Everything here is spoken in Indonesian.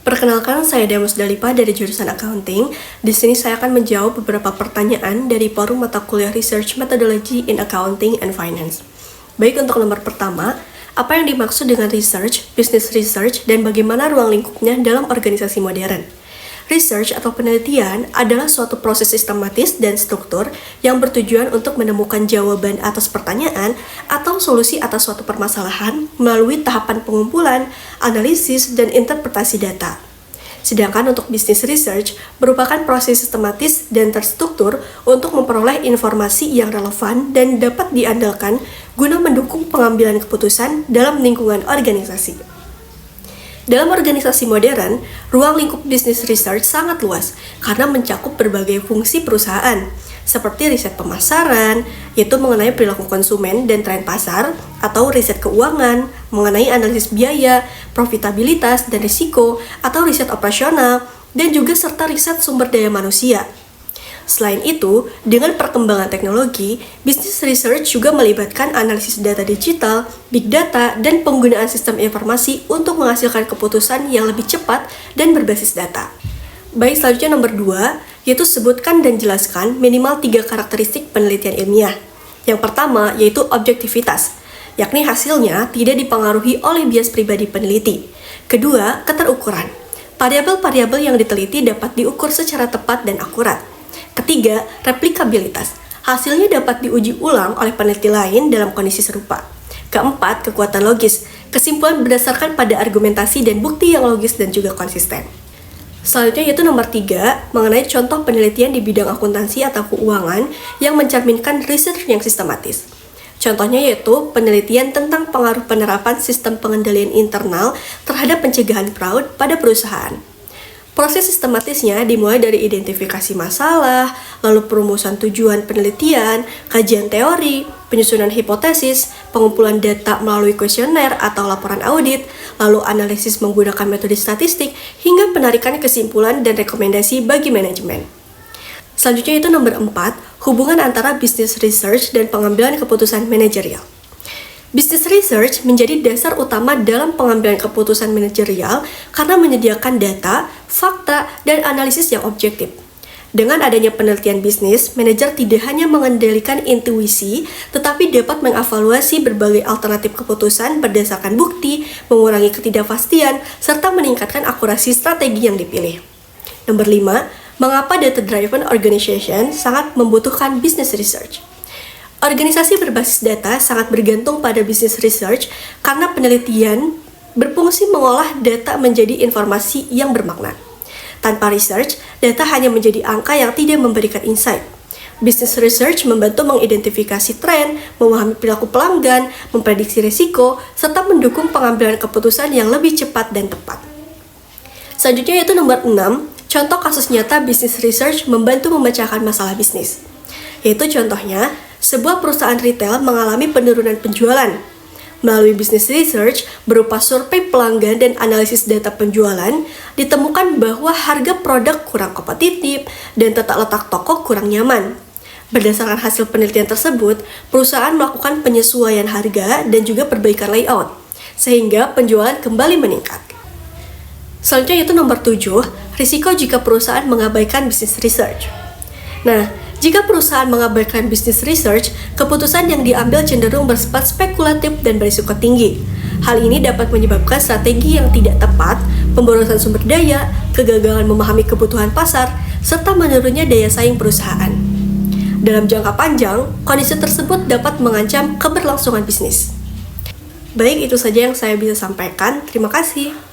Perkenalkan, saya Demus Dalipa dari jurusan Accounting. Di sini saya akan menjawab beberapa pertanyaan dari forum mata kuliah Research Methodology in Accounting and Finance. Baik, untuk nomor pertama, apa yang dimaksud dengan research, business research, dan bagaimana ruang lingkupnya dalam organisasi modern? Research atau penelitian adalah suatu proses sistematis dan struktur yang bertujuan untuk menemukan jawaban atas pertanyaan atau solusi atas suatu permasalahan melalui tahapan pengumpulan, analisis, dan interpretasi data. Sedangkan untuk business research merupakan proses sistematis dan terstruktur untuk memperoleh informasi yang relevan dan dapat diandalkan guna mendukung pengambilan keputusan dalam lingkungan organisasi. Dalam organisasi modern, ruang lingkup business research sangat luas karena mencakup berbagai fungsi perusahaan, seperti riset pemasaran, yaitu mengenai perilaku konsumen dan tren pasar, atau riset keuangan, mengenai analisis biaya, profitabilitas dan risiko, atau riset operasional, dan juga serta riset sumber daya manusia. Selain itu, dengan perkembangan teknologi, business research juga melibatkan analisis data digital, big data, dan penggunaan sistem informasi untuk menghasilkan keputusan yang lebih cepat dan berbasis data. Baik, selanjutnya nomor 2, yaitu sebutkan dan jelaskan minimal 3 karakteristik penelitian ilmiah. Yang pertama, yaitu objektivitas, yakni hasilnya tidak dipengaruhi oleh bias pribadi peneliti. Kedua, keterukuran. Variabel-variabel yang diteliti dapat diukur secara tepat dan akurat. Ketiga, replikabilitas. Hasilnya dapat diuji ulang oleh peneliti lain dalam kondisi serupa. Keempat, kekuatan logis. Kesimpulan berdasarkan pada argumentasi dan bukti yang logis dan juga konsisten. Selanjutnya yaitu nomor 3, mengenai contoh penelitian di bidang akuntansi atau keuangan yang mencerminkan research yang sistematis. Contohnya yaitu penelitian tentang pengaruh penerapan sistem pengendalian internal terhadap pencegahan fraud pada perusahaan. Proses sistematisnya dimulai dari identifikasi masalah, lalu perumusan tujuan penelitian, kajian teori, penyusunan hipotesis, pengumpulan data melalui kuesioner atau laporan audit, lalu analisis menggunakan metode statistik, hingga penarikan kesimpulan dan rekomendasi bagi manajemen. Selanjutnya itu nomor 4, hubungan antara business research dan pengambilan keputusan manajerial. Business research menjadi dasar utama dalam pengambilan keputusan manajerial karena menyediakan data, fakta, dan analisis yang objektif. Dengan adanya penelitian bisnis, manajer tidak hanya mengendalikan intuisi, tetapi dapat mengevaluasi berbagai alternatif keputusan berdasarkan bukti, mengurangi ketidakpastian, serta meningkatkan akurasi strategi yang dipilih. Nomor 5, mengapa data-driven organization sangat membutuhkan business research? Organisasi berbasis data sangat bergantung pada business research karena penelitian berfungsi mengolah data menjadi informasi yang bermakna. Tanpa research, data hanya menjadi angka yang tidak memberikan insight. Business research membantu mengidentifikasi tren, memahami perilaku pelanggan, memprediksi risiko, serta mendukung pengambilan keputusan yang lebih cepat dan tepat. Selanjutnya yaitu nomor 6, contoh kasus nyata business research membantu memecahkan masalah bisnis. Yaitu contohnya, sebuah perusahaan retail mengalami penurunan penjualan. Melalui business research berupa survei pelanggan dan analisis data penjualan, ditemukan bahwa harga produk kurang kompetitif dan tata letak toko kurang nyaman. Berdasarkan hasil penelitian tersebut, perusahaan melakukan penyesuaian harga dan juga perbaikan layout, sehingga penjualan kembali meningkat. Selanjutnya itu nomor 7, risiko jika perusahaan mengabaikan business research. Nah, jika perusahaan mengabaikan business research, keputusan yang diambil cenderung bersifat spekulatif dan berisiko tinggi. Hal ini dapat menyebabkan strategi yang tidak tepat, pemborosan sumber daya, kegagalan memahami kebutuhan pasar, serta menurunnya daya saing perusahaan. Dalam jangka panjang, kondisi tersebut dapat mengancam keberlangsungan bisnis. Baik, itu saja yang saya bisa sampaikan. Terima kasih.